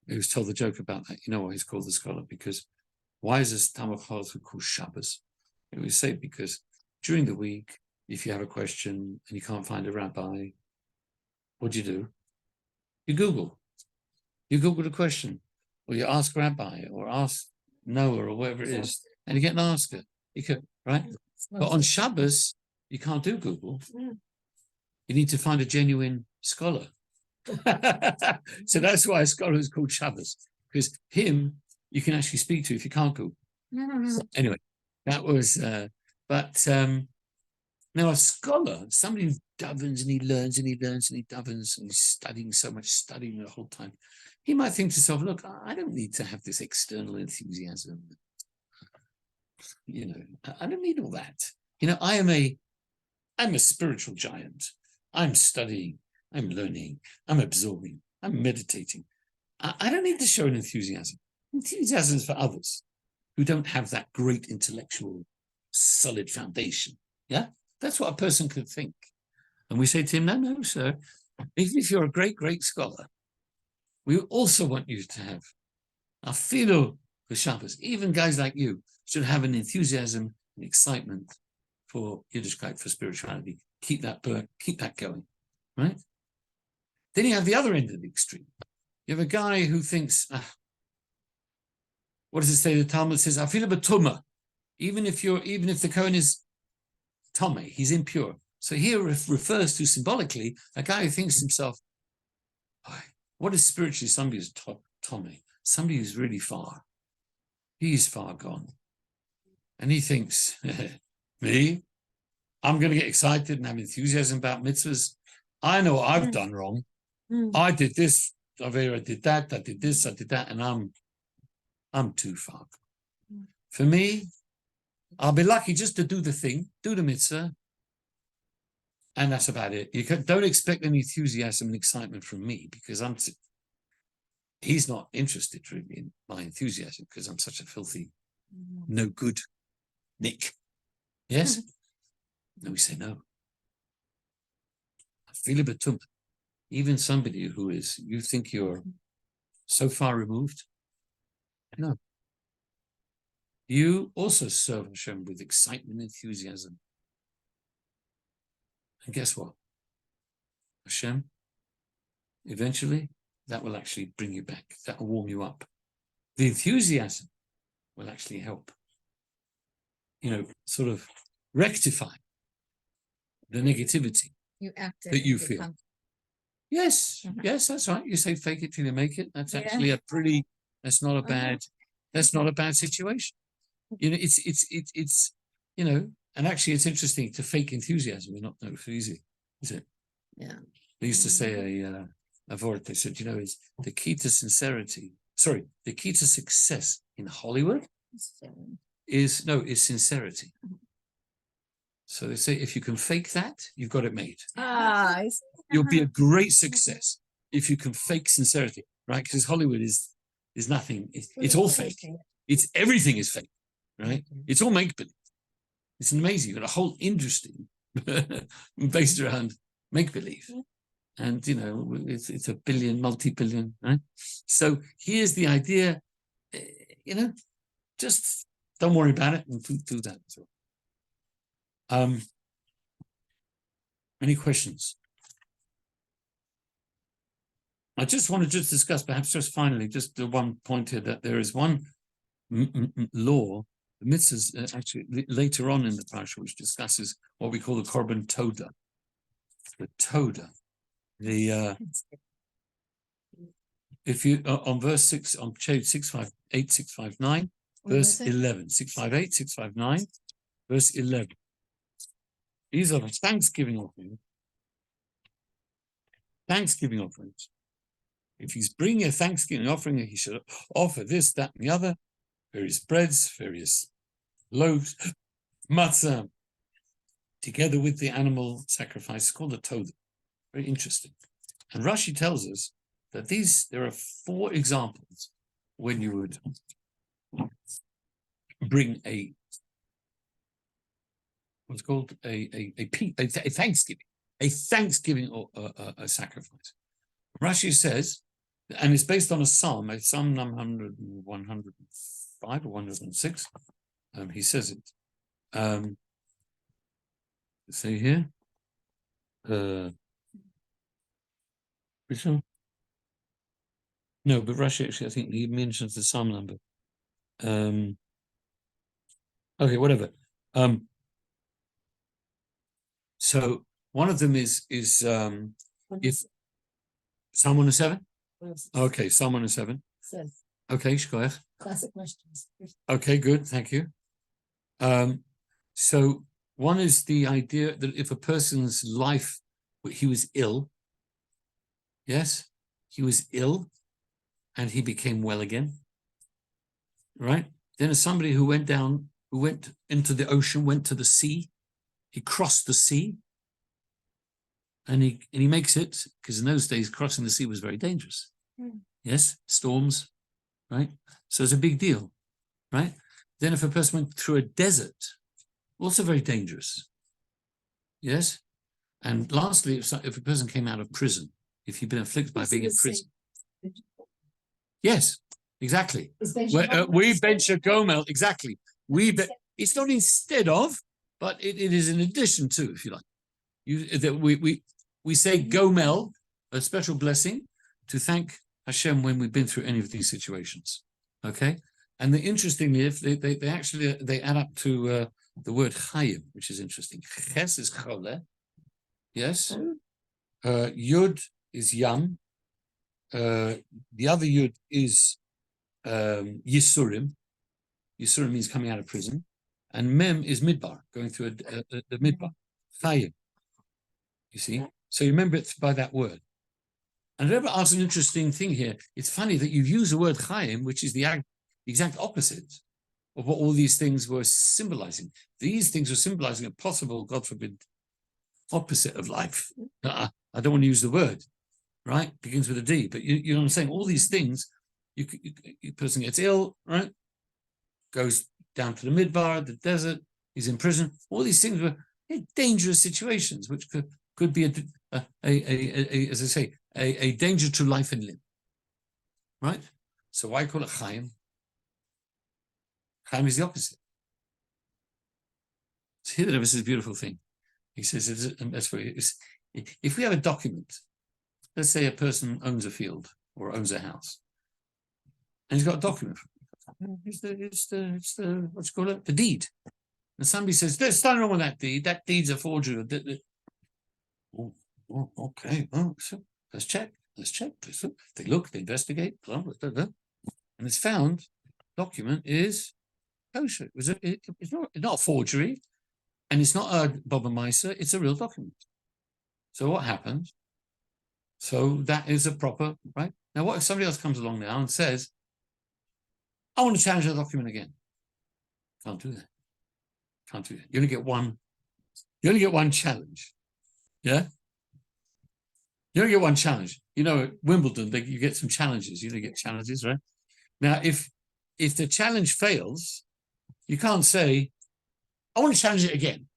He was told the joke about that. You know why he's called the scholar? Because why is this Talmud Chacham called Shabbos? It was said because during the week, if you have a question and you can't find a rabbi, what do? You Google. You Google the question, or you ask Rabbi, or ask Noah, or whatever it is, and you get an answer. You can, right? But on Shabbos, you can't do Google. You need to find a genuine scholar. So that's why a scholar is called Shabbos, because him you can actually speak to if you can't Google. Anyway, that was, now a scholar, somebody who davens and he learns and he learns and he davens and he's studying so much, studying the whole time. He might think to himself, look, I don't need to have this external enthusiasm. I don't need all that. I'm a spiritual giant. I'm studying, I'm learning, I'm absorbing, I'm meditating. I don't need to show an enthusiasm. Enthusiasm is for others who don't have that great intellectual, solid foundation. Yeah, that's what a person could think. And we say to him, no, sir, even if you're a great, great scholar, we also want you to have a filo for Shabbos. Even guys like you should have an enthusiasm and excitement for Yiddishkeit, for spirituality. Keep that going, right? Then you have the other end of the extreme. You have a guy who thinks, what does it say? The Talmud says, "Afilu b'tumah." Even if the Kohen is Tomei, he's impure. So here refers to symbolically a guy who thinks to himself, what is spiritually somebody who's Tomei? Somebody who's really far. He's far gone. And he thinks, me? I'm going to get excited and have enthusiasm about mitzvahs. I know what I've done wrong. I did this, I did that, I did this, I did that, and I'm too far. For me, I'll be lucky just to do the thing, do the mitzvah, and that's about it. Don't expect any enthusiasm and excitement from me, because he's not interested really in my enthusiasm, because I'm such a filthy no good, Nick. Yes? No, we say no. I feel a bit tump. Even somebody who is, you think you're so far removed. No. You also serve Hashem with excitement, enthusiasm. And guess what? Hashem, eventually, that will actually bring you back. That will warm you up. The enthusiasm will actually help, sort of rectify the negativity that you feel. Yes, yes, that's right. You say fake it till you make it. That's actually that's not a bad situation. It's and actually it's interesting to fake enthusiasm is not easy, is it? Yeah. They used to say a word, they said, it's the key to the key to success in Hollywood is sincerity. So they say if you can fake that, you've got it made. You'll be a great success if you can fake sincerity, right? Because Hollywood is nothing. It's all fake. Everything is fake, right? It's all make-believe. It's amazing. You've got a whole industry based around make-believe. And, it's a billion, multi-billion, right? So here's the idea, just don't worry about it and do that as well. Any questions? I just want to discuss, perhaps just finally, just the one point here, that there is one law, the mitzvahs, actually later on in the Parsha, which discusses what we call the Korban Toda. The Toda. If you, on verse 6, on page 658, 659, verse 11, 658, 659, verse 11. These are the Thanksgiving offerings. Thanksgiving offerings. If he's bringing a Thanksgiving offering, he should offer this, that, and the other, various breads, various loaves, matzah, together with the animal sacrifice, called a toda. Very interesting. And Rashi tells us that there are 4 examples when you would bring what's called a Thanksgiving or a sacrifice. Rashi says, and it's based on a Psalm 105 or 106. He says it. Say here. Which one? No, but Rashi actually, I think he mentions the Psalm number. Okay, whatever. So one of them is if Psalm 107? Okay, Psalm 107. Okay, shkoyach. Classic questions. Okay, good, thank you. So one is the idea that if a person's life, he was ill, yes, he was ill, and he became well again, right? Then as somebody who went into the ocean, went to the sea, he crossed the sea, and he makes it, because in those days crossing the sea was very dangerous. Yes, storms, right? So it's a big deal, right? Then if a person went through a desert, also very dangerous. Yes? And lastly, if a person came out of prison, if he'd been afflicted by being in prison. Yes, exactly. We bench a gomel, exactly. It's not instead of, but it is in addition to, if you like. We say gomel, a special blessing, to thank Hashem when we've been through any of these situations. Okay? And interestingly, if they actually add up to the word chayim, which is interesting. Ches is chole. Yes. Yud is yam. The other yud is yisurim. Yisurim means coming out of prison. And mem is midbar, going through the midbar. Chayim. You see? So you remember it by that word. And Rebbe asks an interesting thing here. It's funny that you use the word chayim, which is the exact opposite of what all these things were symbolizing. These things were symbolizing a possible, God forbid, opposite of life. I don't want to use the word, right? Begins with a D, but you know what I'm saying? All these things, you person gets ill, right? goes down to the midbar, the desert, he's in prison. All these things were dangerous situations, which could be as I say, a danger to life and limb. Right? So why call it Chaim? Chaim is the opposite. So here the Rebbe says a beautiful thing. He says, if we have a document, let's say a person owns a field or owns a house, and he's got a document. It's the what's it called? The deed. And somebody says, there's nothing wrong with that deed. That deed's a forgery. Oh, okay. Oh, so let's check. They look, they investigate, blah, blah, blah, blah. And it's found document is kosher. It's not a forgery, and it's not a Bob and Meiser, it's a real document. So what happens? So that is a proper, right? Now what if somebody else comes along now and says, I want to challenge the document again? Can't do that. You only get one challenge. Yeah? You only get one challenge. You know, at Wimbledon, you get some challenges. You only get challenges, right? Now, if the challenge fails, you can't say, I want to challenge it again.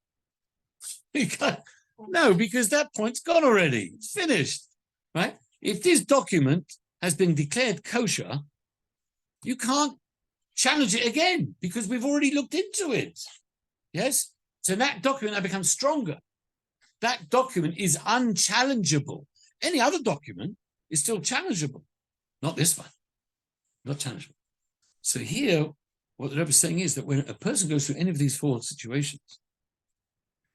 You can't. No, because that point's gone already. It's finished, right? If this document has been declared kosher, you can't challenge it again because we've already looked into it. Yes? So that document now becomes stronger. That document is unchallengeable. Any other document is still challengeable. Not this one. Not challengeable. So here, what the Rebbe is saying is that when a person goes through any of these four situations,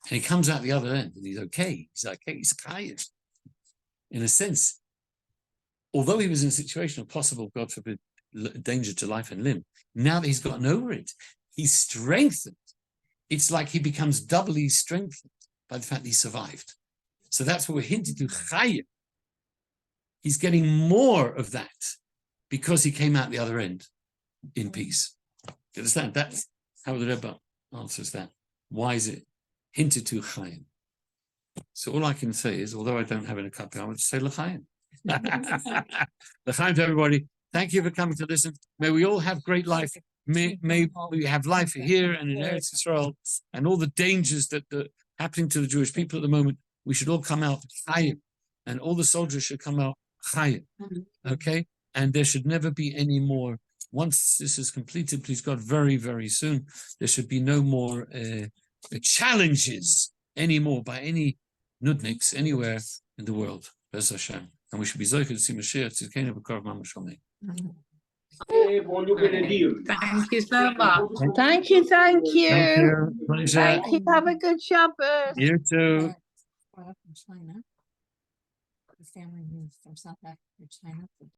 and he comes out the other end, and he's okay, he's chayiv. In a sense, although he was in a situation of possible, God forbid, danger to life and limb, now that he's gotten over it, he's strengthened. It's like he becomes doubly strengthened by the fact that he survived. So that's what we're hinting to chayiv. He's getting more of that because he came out the other end in peace. You understand? That's how the Rebbe answers that. Why is it hinted to Chaim? So all I can say is, although I don't have any copy, I would say L'chaim. L'chaim to everybody. Thank you for coming to listen. May we all have great life. May we have life here and in Eretz Yisrael, and all the dangers that are happening to the Jewish people at the moment. We should all come out Chaim, and all the soldiers should come out Chaim. Okay? And there should never be any more. Once this is completed, please God, very, very soon, there should be no more challenges anymore by any nudniks anywhere in the world. B'ez Hashem. And we should be zocheh to see Mashiach tzidkenu b'karav mamash. Amen. Thank you so much. Thank you. Thank you. Pleasure. Thank you. Have a good Shabbos. You too. From China. The family moved from South Africa to China.